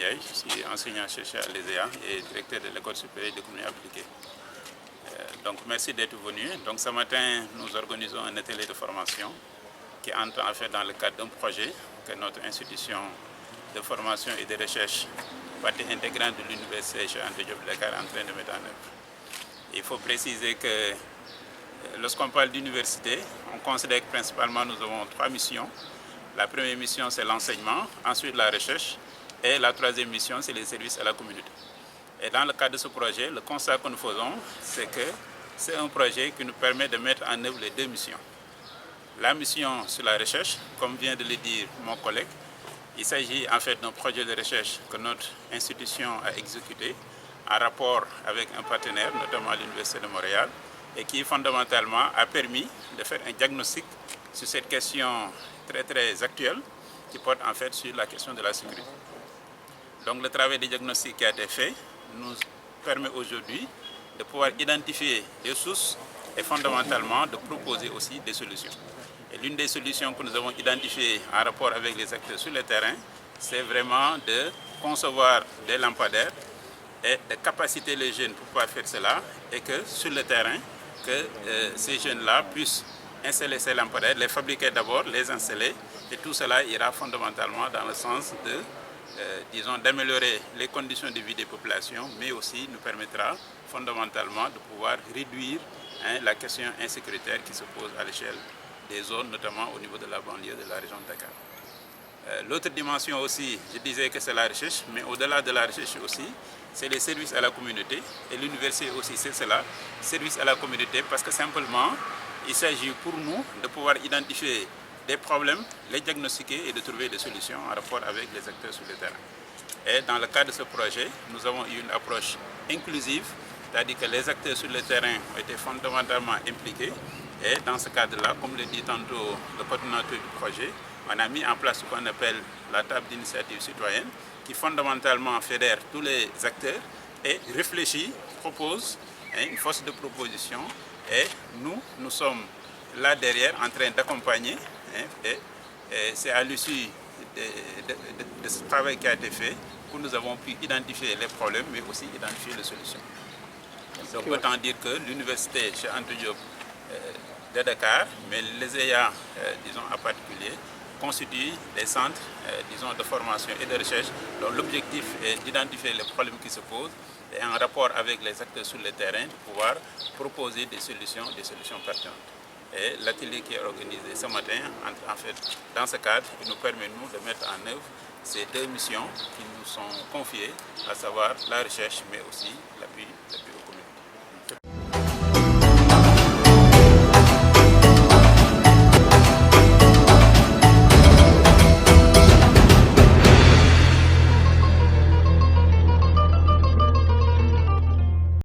Ndiaye, je suis enseignant-chercheur à l'ESEA et directeur de l'École supérieure d'économie appliquée. Donc merci d'être venu. Donc ce matin, nous organisons un atelier de formation qui entre en fait dans le cadre d'un projet que notre institution de formation et de recherche, partie intégrante de l'Université Cheikh Anta Diop de Dakar, est en train de mettre en œuvre. Il faut préciser que lorsqu'on parle d'université, on considère que principalement nous avons 3 missions. La première mission, c'est l'enseignement, ensuite la recherche, et la troisième mission, c'est les services à la communauté. Et dans le cadre de ce projet, le constat que nous faisons, c'est que c'est un projet qui nous permet de mettre en œuvre les 2 missions. La mission sur la recherche, comme vient de le dire mon collègue, il s'agit en fait d'un projet de recherche que notre institution a exécuté en rapport avec un partenaire, notamment l'Université de Montréal, et qui fondamentalement a permis de faire un diagnostic sur cette question très actuelle qui porte en fait sur la question de la sécurité. Donc le travail de diagnostic qui a été fait nous permet aujourd'hui de pouvoir identifier des sources et fondamentalement de proposer aussi des solutions. Et l'une des solutions que nous avons identifiées en rapport avec les acteurs sur le terrain, c'est vraiment de concevoir des lampadaires et de capaciter les jeunes pour pouvoir faire cela et que sur le terrain, que ces jeunes-là puissent installer ces lampadaires, les fabriquer d'abord, les installer, et tout cela ira fondamentalement dans le sens de, disons, d'améliorer les conditions de vie des populations, mais aussi nous permettra fondamentalement de pouvoir réduire la question insécuritaire qui se pose à l'échelle des zones, notamment au niveau de la banlieue de la région de Dakar. L'autre dimension aussi, je disais que c'est la recherche, mais au-delà de la recherche aussi, c'est les services à la communauté, et l'université aussi c'est cela, services à la communauté, parce que simplement, il s'agit pour nous de pouvoir identifier des problèmes, les diagnostiquer et de trouver des solutions en rapport avec les acteurs sur le terrain. Et dans le cadre de ce projet, nous avons eu une approche inclusive, c'est-à-dire que les acteurs sur le terrain ont été fondamentalement impliqués. Et dans ce cadre-là, comme le dit tantôt le coordinateur du projet, on a mis en place ce qu'on appelle la table d'initiative citoyenne, qui fondamentalement fédère tous les acteurs et réfléchit, propose une force de proposition. Et nous sommes là derrière en train d'accompagner. Et c'est à l'issue de ce travail qui a été fait que nous avons pu identifier les problèmes, mais aussi identifier les solutions. Donc autant dire que l'université Cheikh Anta Diop de Dakar, mais l'ESEA, disons en particulier, constituent des centres, disons, de formation et de recherche dont l'objectif est d'identifier les problèmes qui se posent et en rapport avec les acteurs sur le terrain, de pouvoir proposer des solutions pertinentes. Et l'atelier qui est organisé ce matin, en fait, dans ce cadre, il nous permet, nous, de mettre en œuvre ces 2 missions qui nous sont confiées, à savoir la recherche, mais aussi l'appui aux communautés.